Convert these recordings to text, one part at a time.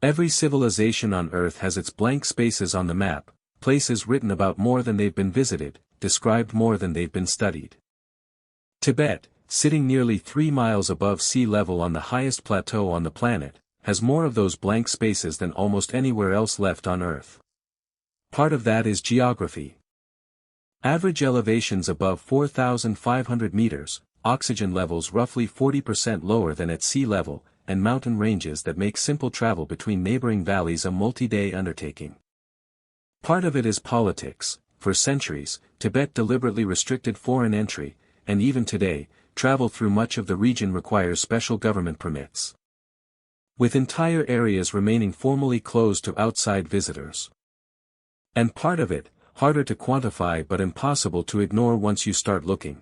Every civilization on Earth has its blank spaces on the map, places written about more than they've been visited, described more than they've been studied. Tibet, sitting nearly 3 miles above sea level on the highest plateau on the planet, has more of those blank spaces than almost anywhere else left on Earth. Part of that is geography. Average elevations above 4,500 meters, oxygen levels roughly 40% lower than at sea level, and mountain ranges that make simple travel between neighboring valleys a multi-day undertaking. Part of it is politics. For centuries, Tibet deliberately restricted foreign entry, and even today, travel through much of the region requires special government permits, with entire areas remaining formally closed to outside visitors. And part of it, harder to quantify but impossible to ignore once you start looking,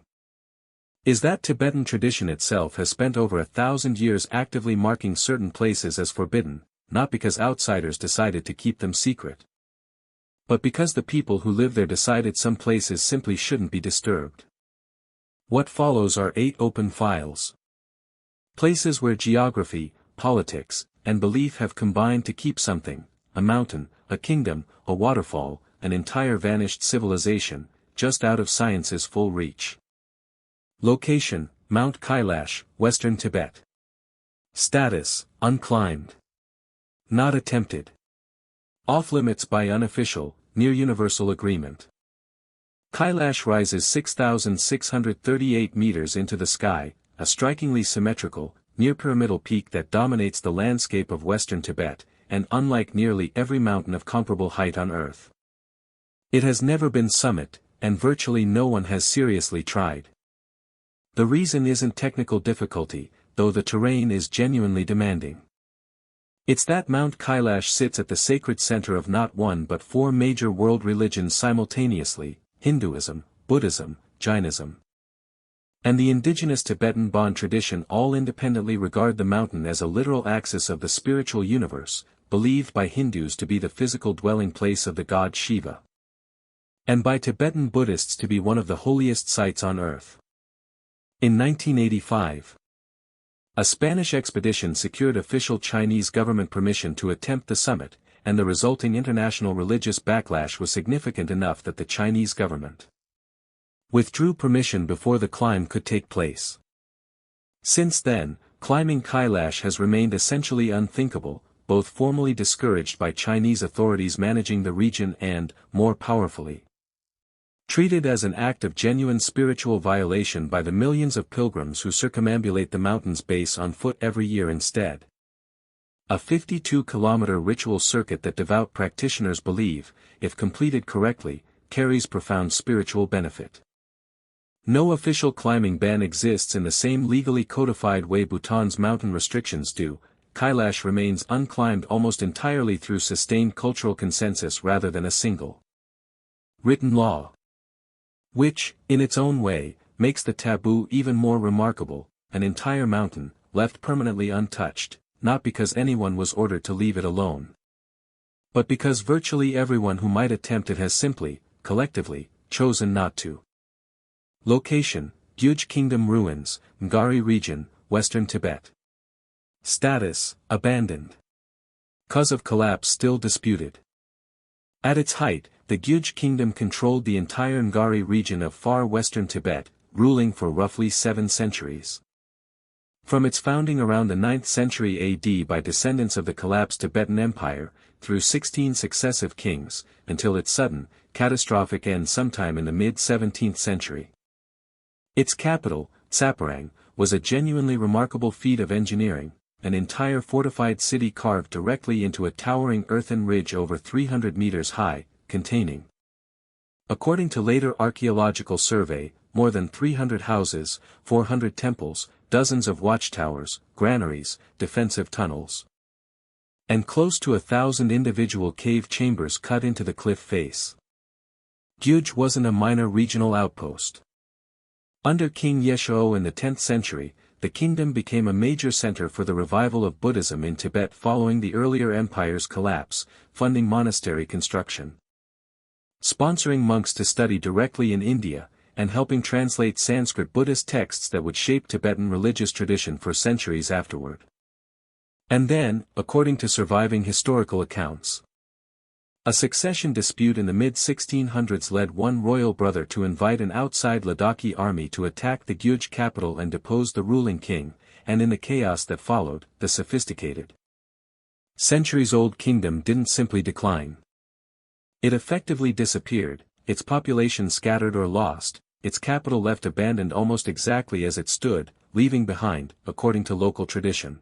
is that Tibetan tradition itself has spent over 1,000 years actively marking certain places as forbidden, not because outsiders decided to keep them secret, but because the people who live there decided some places simply shouldn't be disturbed. What follows are 8 open files. Places where geography, politics, and belief have combined to keep something, a mountain, a kingdom, a waterfall, an entire vanished civilization, just out of science's full reach. Location, Mount Kailash, Western Tibet. Status, unclimbed. Not attempted. Off-limits by unofficial, near-universal agreement. Kailash rises 6,638 meters into the sky, a strikingly symmetrical, near-pyramidal peak that dominates the landscape of Western Tibet, and unlike nearly every mountain of comparable height on Earth, it has never been summited, and virtually no one has seriously tried. The reason isn't technical difficulty, though the terrain is genuinely demanding. It's that Mount Kailash sits at the sacred center of not one but 4 major world religions simultaneously: Hinduism, Buddhism, Jainism, and the indigenous Tibetan Bon tradition all independently regard the mountain as a literal axis of the spiritual universe, believed by Hindus to be the physical dwelling place of the god Shiva, and by Tibetan Buddhists to be one of the holiest sites on Earth. In 1985, a Spanish expedition secured official Chinese government permission to attempt the summit, and the resulting international religious backlash was significant enough that the Chinese government withdrew permission before the climb could take place. Since then, climbing Kailash has remained essentially unthinkable, both formally discouraged by Chinese authorities managing the region and, more powerfully, treated as an act of genuine spiritual violation by the millions of pilgrims who circumambulate the mountain's base on foot every year instead. A 52-kilometer ritual circuit that devout practitioners believe, if completed correctly, carries profound spiritual benefit. No official climbing ban exists in the same legally codified way Bhutan's mountain restrictions do. Kailash remains unclimbed almost entirely through sustained cultural consensus rather than a single written law, which, in its own way, makes the taboo even more remarkable: an entire mountain, left permanently untouched, not because anyone was ordered to leave it alone, but because virtually everyone who might attempt it has simply, collectively, chosen not to. Location, Gyuj Kingdom ruins, Ngari region, Western Tibet. Status, abandoned. Cause of collapse still disputed. At its height, the Gyuj Kingdom controlled the entire Ngari region of far western Tibet, ruling for roughly 7 centuries. From its founding around the 9th century AD by descendants of the collapsed Tibetan Empire, through 16 successive kings, until its sudden, catastrophic end sometime in the mid-17th century. Its capital, Saparang, was a genuinely remarkable feat of engineering, an entire fortified city carved directly into a towering earthen ridge over 300 meters high, containing, according to later archaeological survey, more than 300 houses, 400 temples, dozens of watchtowers, granaries, defensive tunnels, and close to 1,000 individual cave chambers cut into the cliff face. Gyuj wasn't a minor regional outpost. Under King Yeshao in the 10th century, the kingdom became a major center for the revival of Buddhism in Tibet following the earlier empire's collapse, funding monastery construction, sponsoring monks to study directly in India, and helping translate Sanskrit Buddhist texts that would shape Tibetan religious tradition for centuries afterward. And then, according to surviving historical accounts, a succession dispute in the mid-1600s led one royal brother to invite an outside Ladakhi army to attack the Gyuj capital and depose the ruling king, and in the chaos that followed, the sophisticated, centuries-old kingdom didn't simply decline. It effectively disappeared, its population scattered or lost, its capital left abandoned almost exactly as it stood, leaving behind, according to local tradition,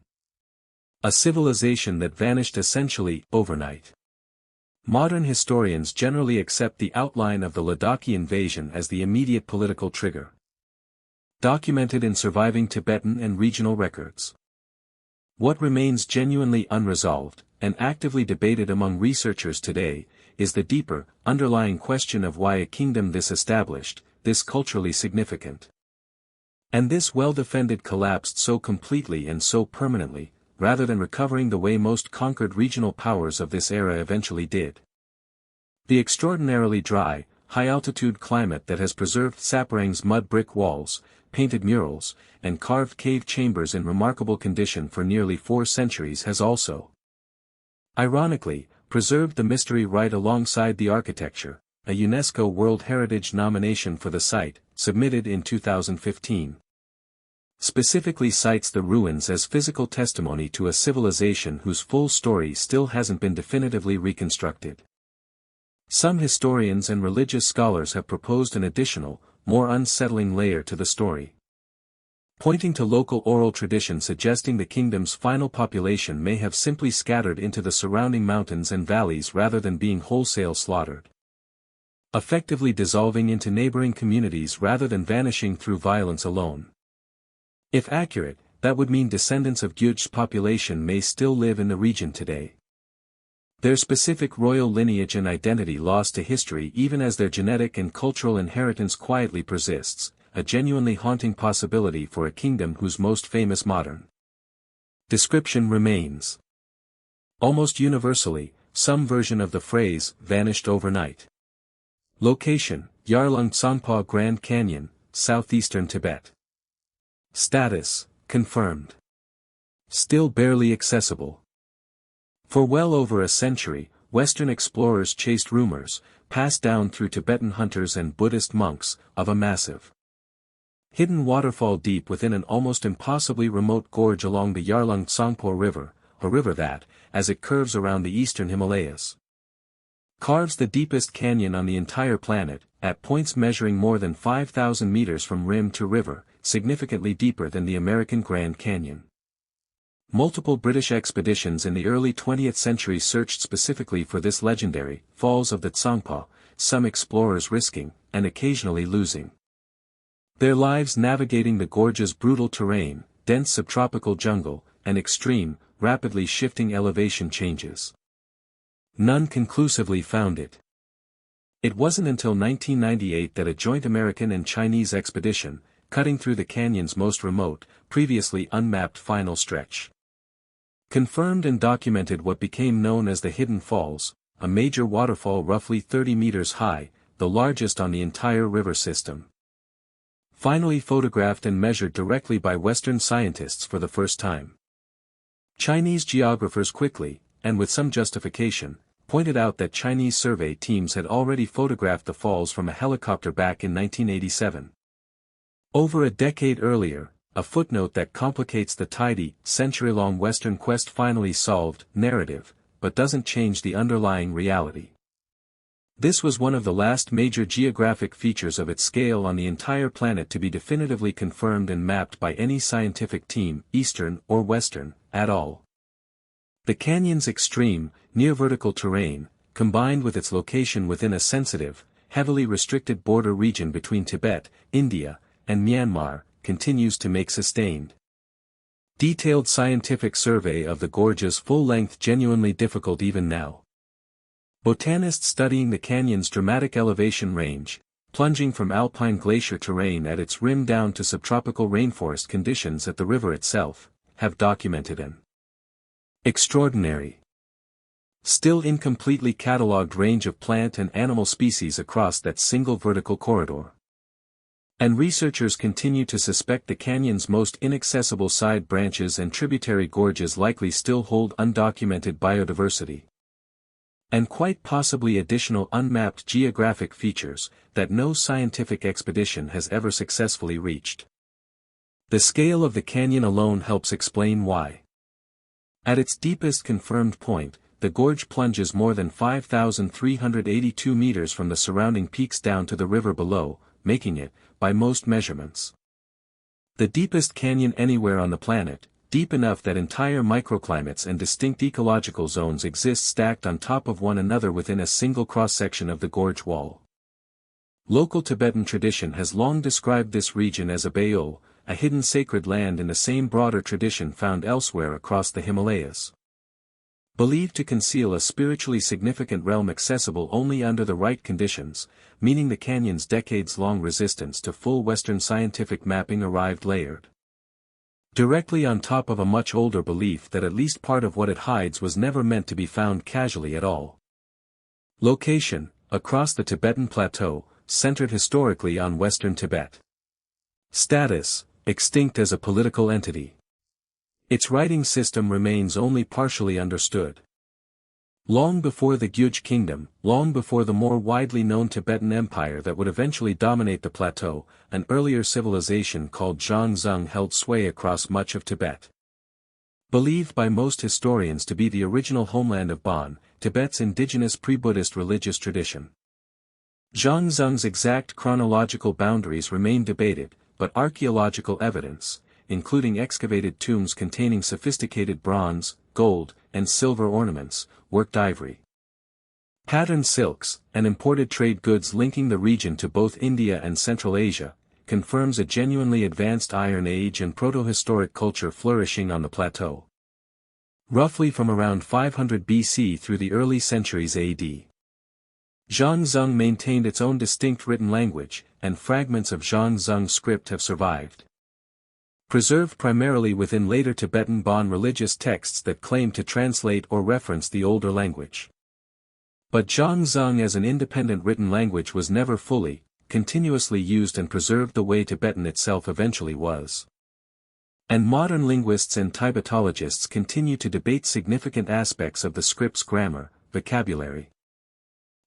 a civilization that vanished essentially overnight. Modern historians generally accept the outline of the Ladakhi invasion as the immediate political trigger, documented in surviving Tibetan and regional records. What remains genuinely unresolved, and actively debated among researchers today, is the deeper, underlying question of why a kingdom this established, this culturally significant, and this well-defended collapsed so completely and so permanently, rather than recovering the way most conquered regional powers of this era eventually did. The extraordinarily dry, high-altitude climate that has preserved Saparang's mud brick walls, painted murals, and carved cave chambers in remarkable condition for nearly 4 centuries has also, ironically, preserved the mystery right alongside the architecture, a UNESCO World Heritage nomination for the site, submitted in 2015. Specifically cites the ruins as physical testimony to a civilization whose full story still hasn't been definitively reconstructed. Some historians and religious scholars have proposed an additional, more unsettling layer to the story, pointing to local oral tradition suggesting the kingdom's final population may have simply scattered into the surrounding mountains and valleys rather than being wholesale slaughtered, effectively dissolving into neighboring communities rather than vanishing through violence alone. If accurate, that would mean descendants of Gyuj's population may still live in the region today, their specific royal lineage and identity lost to history even as their genetic and cultural inheritance quietly persists, a genuinely haunting possibility for a kingdom whose most famous modern description remains, almost universally, some version of the phrase, vanished overnight. Location, Yarlung Tsangpa Grand Canyon, southeastern Tibet. Status, confirmed. Still barely accessible. For well over a century, Western explorers chased rumors, passed down through Tibetan hunters and Buddhist monks, of a massive, hidden waterfall deep within an almost impossibly remote gorge along the Yarlung Tsangpo River, a river that, as it curves around the eastern Himalayas, carves the deepest canyon on the entire planet, at points measuring more than 5,000 meters from rim to river, significantly deeper than the American Grand Canyon. Multiple British expeditions in the early 20th century searched specifically for this legendary Falls of the Tsangpa, some explorers risking, and occasionally losing, their lives navigating the gorge's brutal terrain, dense subtropical jungle, and extreme, rapidly shifting elevation changes. None conclusively found it. It wasn't until 1998 that a joint American and Chinese expedition, cutting through the canyon's most remote, previously unmapped final stretch, confirmed and documented what became known as the Hidden Falls, a major waterfall roughly 30 meters high, the largest on the entire river system. Finally photographed and measured directly by Western scientists for the first time. Chinese geographers quickly, and with some justification, pointed out that Chinese survey teams had already photographed the falls from a helicopter back in 1987. Over a decade earlier, a footnote that complicates the tidy, century-long Western quest finally solved narrative, but doesn't change the underlying reality. This was one of the last major geographic features of its scale on the entire planet to be definitively confirmed and mapped by any scientific team, Eastern or Western, at all. The canyon's extreme, near-vertical terrain, combined with its location within a sensitive, heavily restricted border region between Tibet, India, and Myanmar, continues to make sustained, detailed scientific survey of the gorge's full length genuinely difficult even now. Botanists studying the canyon's dramatic elevation range, plunging from alpine glacier terrain at its rim down to subtropical rainforest conditions at the river itself, have documented an extraordinary, still incompletely catalogued range of plant and animal species across that single vertical corridor. And researchers continue to suspect the canyon's most inaccessible side branches and tributary gorges likely still hold undocumented biodiversity. And quite possibly additional unmapped geographic features that no scientific expedition has ever successfully reached. The scale of the canyon alone helps explain why. At its deepest confirmed point, the gorge plunges more than 5,382 meters from the surrounding peaks down to the river below, making it, by most measurements, the deepest canyon anywhere on the planet, deep enough that entire microclimates and distinct ecological zones exist stacked on top of one another within a single cross-section of the gorge wall. Local Tibetan tradition has long described this region as a bayo, a hidden sacred land in the same broader tradition found elsewhere across the Himalayas. Believed to conceal a spiritually significant realm accessible only under the right conditions, meaning the canyon's decades-long resistance to full Western scientific mapping arrived layered directly on top of a much older belief that at least part of what it hides was never meant to be found casually at all. Location: across the Tibetan Plateau, centered historically on Western Tibet. Status: extinct as a political entity. Its writing system remains only partially understood. Long before the Gyuj kingdom, long before the more widely known Tibetan Empire that would eventually dominate the plateau, an earlier civilization called Zhangzung held sway across much of Tibet. Believed by most historians to be the original homeland of Bon, Tibet's indigenous pre-Buddhist religious tradition. Zhangzung's exact chronological boundaries remain debated, but archaeological evidence, including excavated tombs containing sophisticated bronze, gold, and silver ornaments, worked ivory, patterned silks, and imported trade goods linking the region to both India and Central Asia, confirms a genuinely advanced Iron Age and protohistoric culture flourishing on the plateau. Roughly from around 500 BC through the early centuries AD. Zhangzung maintained its own distinct written language, and fragments of Zhangzung script have survived. Preserved primarily within later Tibetan Bon religious texts that claim to translate or reference the older language. But Zhangzung as an independent written language was never fully, continuously used and preserved the way Tibetan itself eventually was. And modern linguists and Tibetologists continue to debate significant aspects of the script's grammar, vocabulary,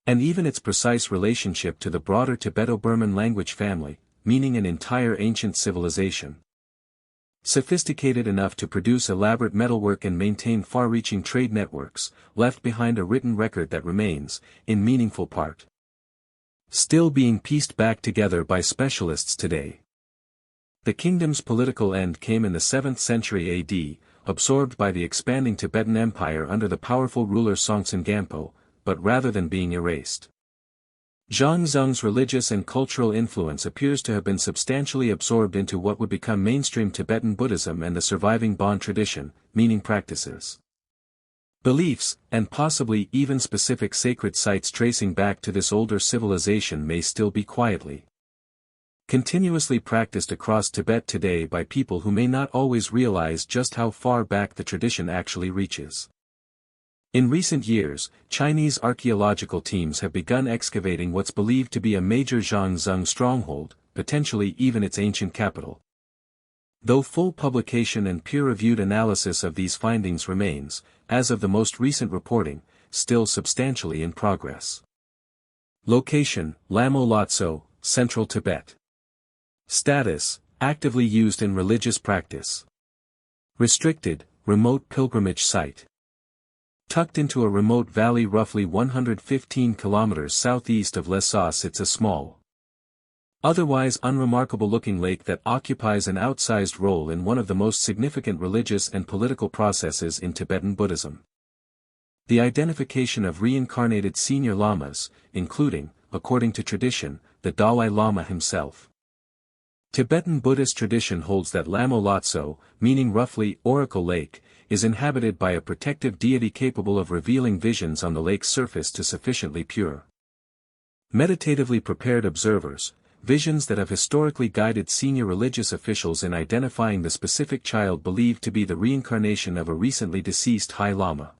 and even its precise relationship to the broader Tibeto-Burman language family, meaning an entire ancient civilization. Sophisticated enough to produce elaborate metalwork and maintain far-reaching trade networks, left behind a written record that remains, in meaningful part, still being pieced back together by specialists today. The kingdom's political end came in the 7th century AD, absorbed by the expanding Tibetan Empire under the powerful ruler Songtsen Gampo, but rather than being erased. Zhangzung's religious and cultural influence appears to have been substantially absorbed into what would become mainstream Tibetan Buddhism and the surviving Bon tradition, meaning practices, beliefs, and possibly even specific sacred sites tracing back to this older civilization may still be quietly, continuously practiced across Tibet today by people who may not always realize just how far back the tradition actually reaches. In recent years, Chinese archaeological teams have begun excavating what's believed to be a major Zhangzung stronghold, potentially even its ancient capital. Though full publication and peer-reviewed analysis of these findings remains, as of the most recent reporting, still substantially in progress. Location: Lamo Lotso, Central Tibet. Status: actively used in religious practice. Restricted, remote pilgrimage site. Tucked into a remote valley roughly 115 kilometers southeast of Lhasa sits a small, otherwise unremarkable-looking lake that occupies an outsized role in one of the most significant religious and political processes in Tibetan Buddhism. The identification of reincarnated senior lamas, including, according to tradition, the Dalai Lama himself. Tibetan Buddhist tradition holds that Lamo Lotso, meaning roughly Oracle Lake, is inhabited by a protective deity capable of revealing visions on the lake's surface to sufficiently pure, meditatively prepared observers, visions that have historically guided senior religious officials in identifying the specific child believed to be the reincarnation of a recently deceased High Lama.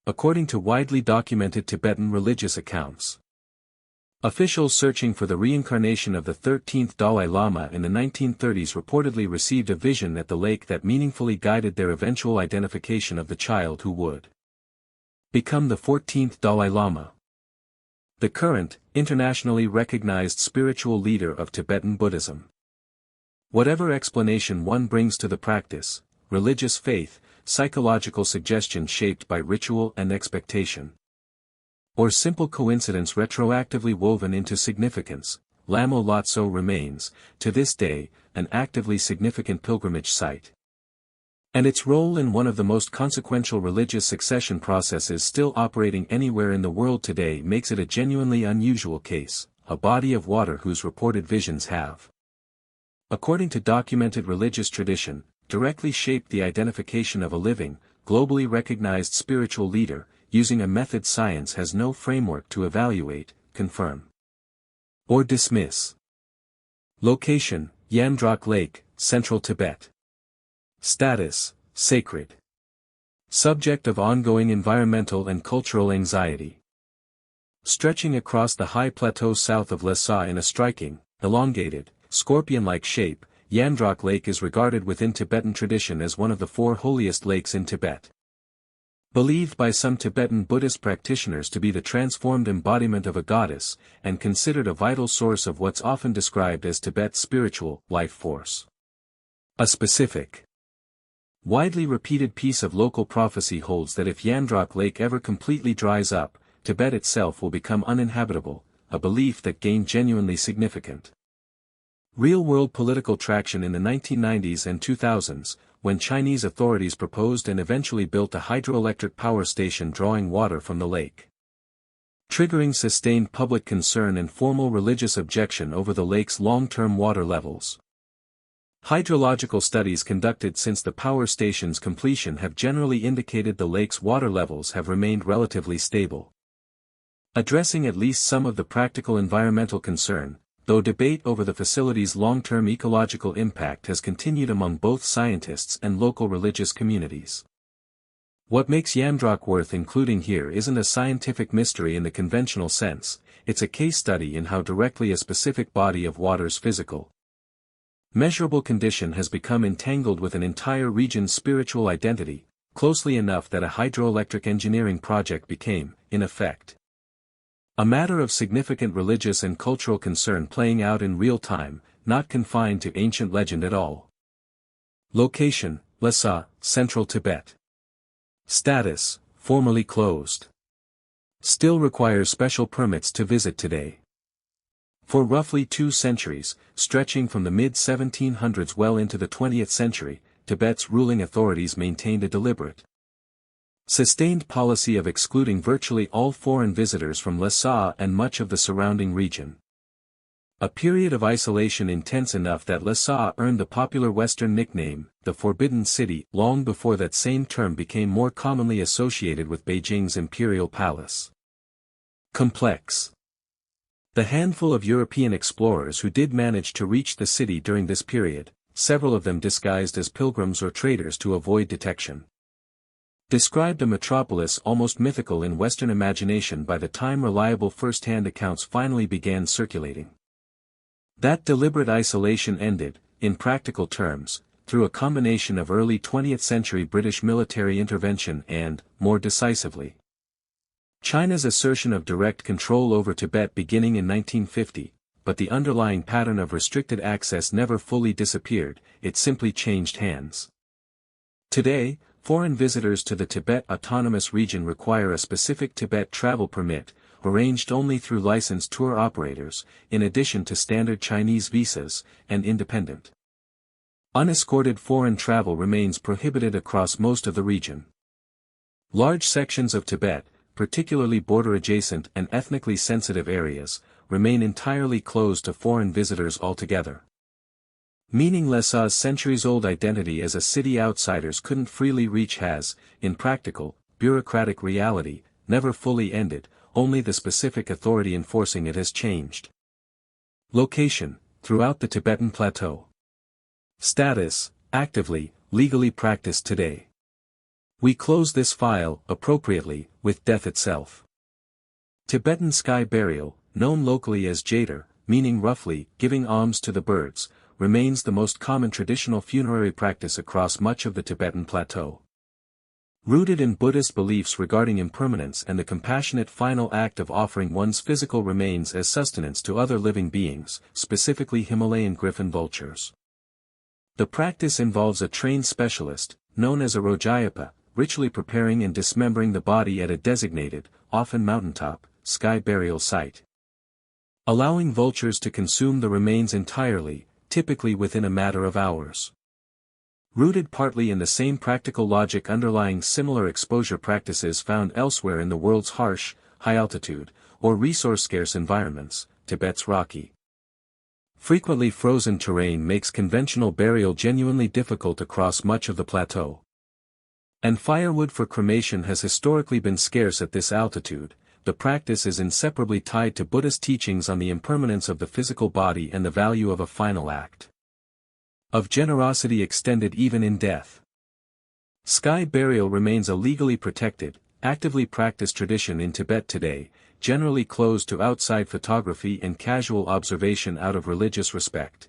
According to widely documented Tibetan religious accounts, Officials searching for the reincarnation of the 13th Dalai Lama in the 1930s reportedly received a vision at the lake that meaningfully guided their eventual identification of the child who would become the 14th Dalai Lama, the current, internationally recognized spiritual leader of Tibetan Buddhism. Whatever explanation one brings to the practice, religious faith, psychological suggestion shaped by ritual and expectation, or simple coincidence retroactively woven into significance, Lamo Lotso remains, to this day, an actively significant pilgrimage site. And its role in one of the most consequential religious succession processes still operating anywhere in the world today makes it a genuinely unusual case, a body of water whose reported visions have, according to documented religious tradition, directly shaped the identification of a living, globally recognized spiritual leader, using a method science has no framework to evaluate, confirm, or dismiss. Location: Yamdrok Lake, Central Tibet. Status: sacred. Subject of ongoing environmental and cultural anxiety. Stretching across the high plateau south of Lhasa in a striking, elongated, scorpion-like shape, Yamdrok Lake is regarded within Tibetan tradition as one of the four holiest lakes in Tibet. Believed by some Tibetan Buddhist practitioners to be the transformed embodiment of a goddess, and considered a vital source of what's often described as Tibet's spiritual life force. A specific, widely repeated piece of local prophecy holds that if Yamdrok Lake ever completely dries up, Tibet itself will become uninhabitable, a belief that gained genuinely significant real-world political traction in the 1990s and 2000s, when Chinese authorities proposed and eventually built a hydroelectric power station drawing water from the lake, triggering sustained public concern and formal religious objection over the lake's long-term water levels. Hydrological studies conducted since the power station's completion have generally indicated the lake's water levels have remained relatively stable, addressing at least some of the practical environmental concern, though debate over the facility's long-term ecological impact has continued among both scientists and local religious communities. What makes Yamdrok worth including here isn't a scientific mystery in the conventional sense, it's a case study in how directly a specific body of water's physical, measurable condition has become entangled with an entire region's spiritual identity, closely enough that a hydroelectric engineering project became, in effect, a matter of significant religious and cultural concern playing out in real time, not confined to ancient legend at all. Location: Lhasa, Central Tibet. Status: formerly closed. Still requires special permits to visit today. For roughly 2 centuries, stretching from the mid-1700s well into the 20th century, Tibet's ruling authorities maintained a deliberate, sustained policy of excluding virtually all foreign visitors from Lhasa and much of the surrounding region. A period of isolation intense enough that Lhasa earned the popular Western nickname, the Forbidden City, long before that same term became more commonly associated with Beijing's imperial palace complex. The handful of European explorers who did manage to reach the city during this period, several of them disguised as pilgrims or traders to avoid detection, described a metropolis almost mythical in Western imagination by the time reliable first-hand accounts finally began circulating. That deliberate isolation ended, in practical terms, through a combination of early 20th century British military intervention and, more decisively, China's assertion of direct control over Tibet beginning in 1950, but the underlying pattern of restricted access never fully disappeared, it simply changed hands. Today, foreign visitors to the Tibet Autonomous Region require a specific Tibet travel permit, arranged only through licensed tour operators, in addition to standard Chinese visas, and independent, unescorted foreign travel remains prohibited across most of the region. Large sections of Tibet, particularly border-adjacent and ethnically sensitive areas, remain entirely closed to foreign visitors altogether. Meaning Lhasa's centuries-old identity as a city outsiders couldn't freely reach has, in practical, bureaucratic reality, never fully ended, only the specific authority enforcing it has changed. Location: throughout the Tibetan Plateau. Status: actively, legally practiced today. We close this file, appropriately, with death itself. Tibetan sky burial: known locally as jader, meaning roughly, giving alms to the birds, remains the most common traditional funerary practice across much of the Tibetan plateau. Rooted in Buddhist beliefs regarding impermanence and the compassionate final act of offering one's physical remains as sustenance to other living beings, specifically Himalayan griffon vultures. The practice involves a trained specialist, known as a Rojayapa, ritually preparing and dismembering the body at a designated, often mountaintop, sky burial site. Allowing vultures to consume the remains entirely, typically within a matter of hours. Rooted partly in the same practical logic underlying similar exposure practices found elsewhere in the world's harsh, high-altitude, or resource-scarce environments, Tibet's rocky, frequently frozen terrain makes conventional burial genuinely difficult across much of the plateau. And firewood for cremation has historically been scarce at this altitude. The practice is inseparably tied to Buddhist teachings on the impermanence of the physical body and the value of a final act of generosity extended even in death. Sky burial remains a legally protected, actively practiced tradition in Tibet today, generally closed to outside photography and casual observation out of religious respect.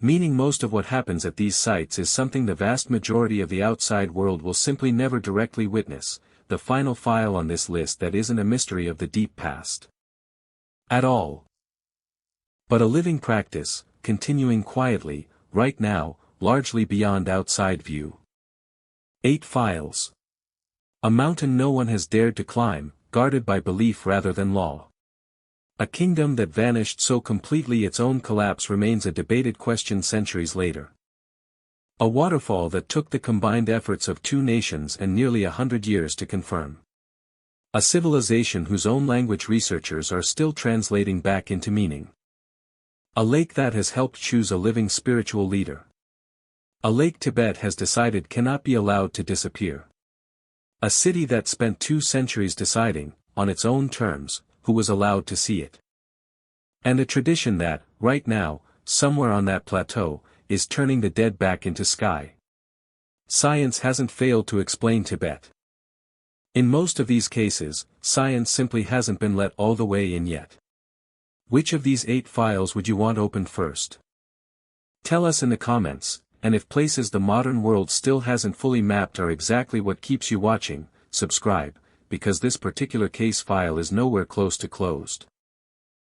Meaning most of what happens at these sites is something the vast majority of the outside world will simply never directly witness, the final file on this list that isn't a mystery of the deep past at all, but a living practice, continuing quietly, right now, largely beyond outside view. 8 Files. A mountain no one has dared to climb, guarded by belief rather than law. A kingdom that vanished so completely its own collapse remains a debated question centuries later. A waterfall that took the combined efforts of 2 nations and nearly 100 years to confirm. A civilization whose own language researchers are still translating back into meaning. A lake that has helped choose a living spiritual leader. A lake Tibet has decided cannot be allowed to disappear. A city that spent 2 centuries deciding, on its own terms, who was allowed to see it. And a tradition that, right now, somewhere on that plateau, is turning the dead back into sky. Science hasn't failed to explain Tibet. In most of these cases, science simply hasn't been let all the way in yet. Which of these 8 files would you want opened first? Tell us in the comments, and if places the modern world still hasn't fully mapped are exactly what keeps you watching, subscribe, because this particular case file is nowhere close to closed.